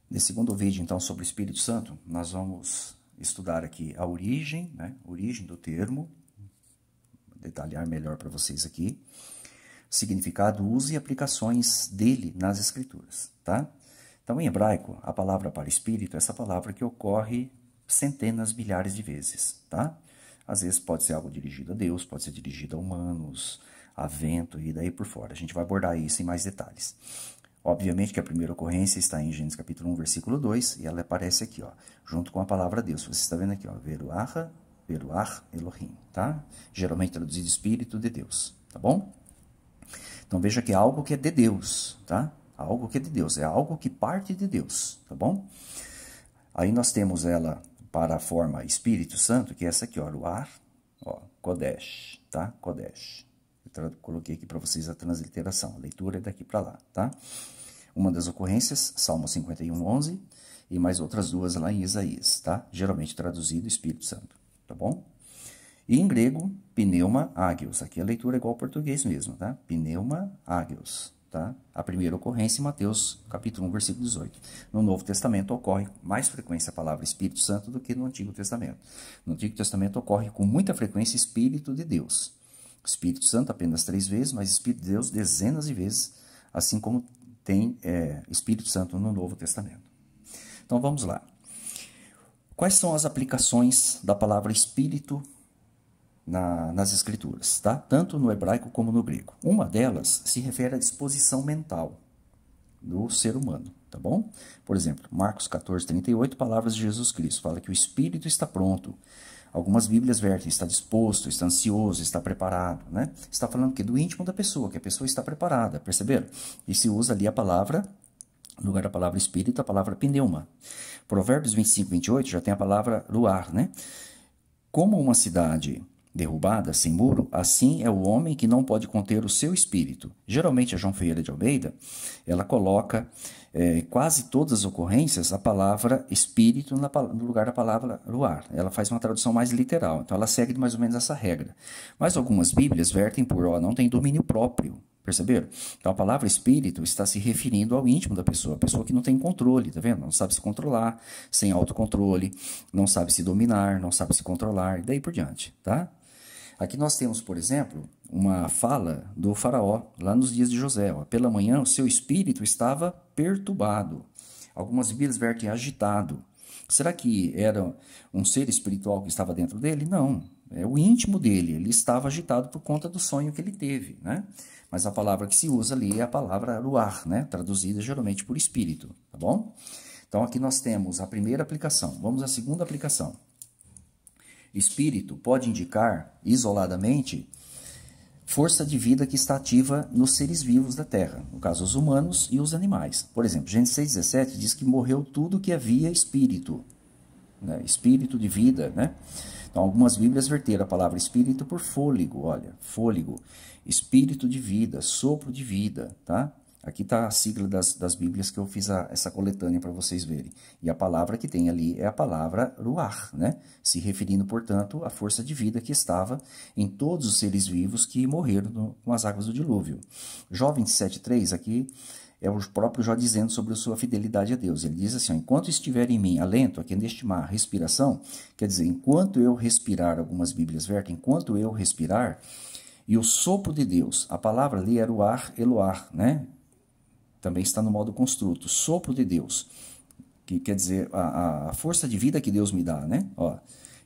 Nesse segundo vídeo, então, sobre o Espírito Santo, nós vamos estudar aqui a origem, né? Origem do termo, vou detalhar melhor para vocês aqui, significado, uso e aplicações dele nas Escrituras, tá? Então, em hebraico, a palavra para Espírito é essa palavra que ocorre centenas, milhares de vezes, tá? Às vezes pode ser algo dirigido a Deus, pode ser dirigido a humanos, a vento e daí por fora. A gente vai abordar isso em mais detalhes. Obviamente que a primeira ocorrência está em Gênesis capítulo 1, versículo 2, e ela aparece aqui, ó, junto com a palavra Deus. Você está vendo aqui, ó, Veruach Elohim, tá? Geralmente traduzido Espírito de Deus, tá bom? Então veja que é algo que é de Deus, tá? Algo que é de Deus, é algo que parte de Deus, tá bom? Aí nós temos ela para a forma Espírito Santo, que é essa aqui, ó, Ruach, ó, Kodesh, tá? Kodesh. Eu coloquei aqui para vocês a transliteração, a leitura é daqui para lá, tá? Uma das ocorrências, Salmo 51, 11, e mais outras duas lá em Isaías, tá? Geralmente traduzido Espírito Santo, tá bom? E em grego, pneuma agios, aqui a leitura é igual ao português mesmo, tá? Pneuma agios, tá? A primeira ocorrência em Mateus, capítulo 1, versículo 18. No Novo Testamento ocorre com mais frequência a palavra Espírito Santo do que no Antigo Testamento. No Antigo Testamento ocorre com muita frequência Espírito de Deus. Espírito Santo apenas 3 vezes, mas Espírito de Deus dezenas de vezes, assim como tem Espírito Santo no Novo Testamento. Então vamos lá. Quais são as aplicações da palavra Espírito nas Escrituras, tá? Tanto no hebraico como no grego. Uma delas se refere à disposição mental do ser humano, tá bom? Por exemplo, Marcos 14, 38, palavras de Jesus Cristo, fala que o Espírito está pronto. Algumas Bíblias vertem, está disposto, está ansioso, está preparado, né? Está falando que do íntimo da pessoa, que a pessoa está preparada, perceberam? E se usa ali a palavra, no lugar da palavra Espírito, a palavra pneuma. Provérbios 25, 28 já tem a palavra ruach, né? Como uma cidade derrubada, sem muro, assim é o homem que não pode conter o seu espírito. Geralmente a João Ferreira de Almeida, ela coloca quase todas as ocorrências a palavra espírito no lugar da palavra ruach. Ela faz uma tradução mais literal, então ela segue mais ou menos essa regra. Mas algumas Bíblias vertem por, ó, não tem domínio próprio, perceberam? Então a palavra espírito está se referindo ao íntimo da pessoa, a pessoa que não tem controle, tá vendo? Não sabe se controlar, sem autocontrole, não sabe se dominar, não sabe se controlar, e daí por diante, tá? Aqui nós temos, por exemplo, uma fala do faraó, lá nos dias de José. Ó, pela manhã, o seu espírito estava perturbado. Algumas Bíblias vertem agitado. Será que era um ser espiritual que estava dentro dele? Não, é o íntimo dele. Ele estava agitado por conta do sonho que ele teve, né? Mas a palavra que se usa ali é a palavra ruach, né? Traduzida geralmente por espírito, tá bom? Então aqui nós temos a primeira aplicação. Vamos à segunda aplicação. Espírito pode indicar, isoladamente, força de vida que está ativa nos seres vivos da Terra, no caso, os humanos e os animais. Por exemplo, Gênesis 6,17 diz que morreu tudo que havia espírito, né? Espírito de vida, né? Então, algumas Bíblias verteram a palavra espírito por fôlego, olha, fôlego, espírito de vida, sopro de vida, tá? Aqui está a sigla das Bíblias que eu fiz essa coletânea para vocês verem. E a palavra que tem ali é a palavra ruach, né? Se referindo, portanto, à força de vida que estava em todos os seres vivos que morreram com as águas do dilúvio. Jó 27,3, aqui é o próprio Jó dizendo sobre a sua fidelidade a Deus. Ele diz assim, ó, enquanto estiver em mim alento, aqui neste mar, respiração, quer dizer, enquanto eu respirar, algumas Bíblias vertem, enquanto eu respirar, e o sopro de Deus, a palavra ali é ruach Eloah, né? Também está no modo construto, sopro de Deus, que quer dizer a força de vida que Deus me dá, né? Ó,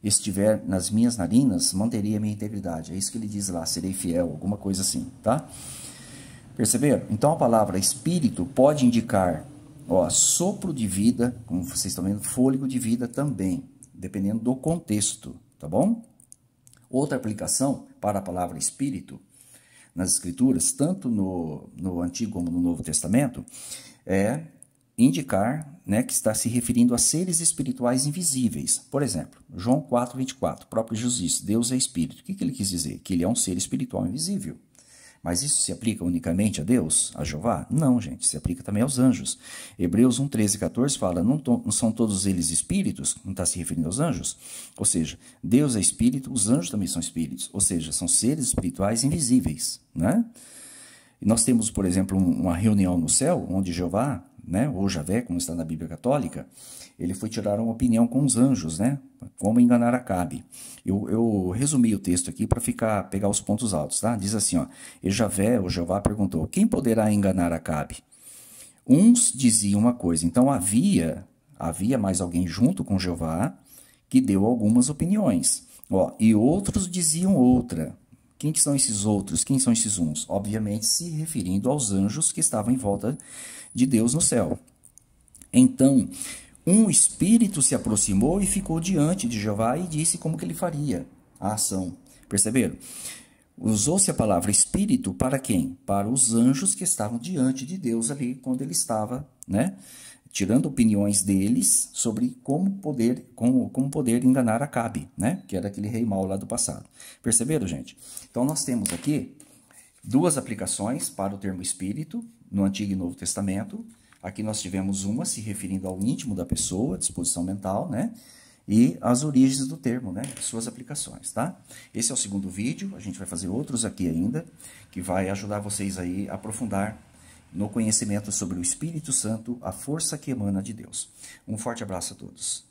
estiver nas minhas narinas, manteria a minha integridade. É isso que ele diz lá, serei fiel, alguma coisa assim, tá? Perceberam? Então a palavra espírito pode indicar, ó, sopro de vida, como vocês estão vendo, fôlego de vida também, dependendo do contexto, tá bom? Outra aplicação para a palavra espírito nas Escrituras, tanto no Antigo como no Novo Testamento, é indicar, né, que está se referindo a seres espirituais invisíveis. Por exemplo, João 4, 24, o próprio Jesus disse, Deus é espírito. O que ele quis dizer? Que ele é um ser espiritual invisível. Mas isso se aplica unicamente a Deus, a Jeová? Não, gente, se aplica também aos anjos. Hebreus 1, 13 e 14 fala, não são todos eles espíritos? Não está se referindo aos anjos? Ou seja, Deus é espírito, os anjos também são espíritos. Ou seja, são seres espirituais invisíveis, né? E nós temos, por exemplo, uma reunião no céu, onde Jeová, né, ou Javé, como está na Bíblia Católica, ele foi tirar uma opinião com os anjos, né? Como enganar Acabe. Eu resumi o texto aqui para pegar os pontos altos, tá? Diz assim, ó, e Javé, ou Jeová, perguntou, quem poderá enganar Acabe? Uns diziam uma coisa, então havia mais alguém junto com Jeová que deu algumas opiniões. Ó, e outros diziam outra. Quem que são esses outros? Quem são esses uns? Obviamente se referindo aos anjos que estavam em volta de Deus no céu. Então, um espírito se aproximou e ficou diante de Jeová e disse como que ele faria a ação. Perceberam? Usou-se a palavra espírito para quem? Para os anjos que estavam diante de Deus ali quando ele estava, né? Tirando opiniões deles sobre como poder enganar Acabe, né? Que era aquele rei mau lá do passado. Perceberam, gente? Então, nós temos aqui duas aplicações para o termo espírito no Antigo e Novo Testamento. Aqui nós tivemos uma se referindo ao íntimo da pessoa, disposição mental, né? E as origens do termo, né? Suas aplicações, tá? Esse é o segundo vídeo, a gente vai fazer outros aqui ainda, que vai ajudar vocês aí a aprofundar no conhecimento sobre o Espírito Santo, a força que emana de Deus. Um forte abraço a todos.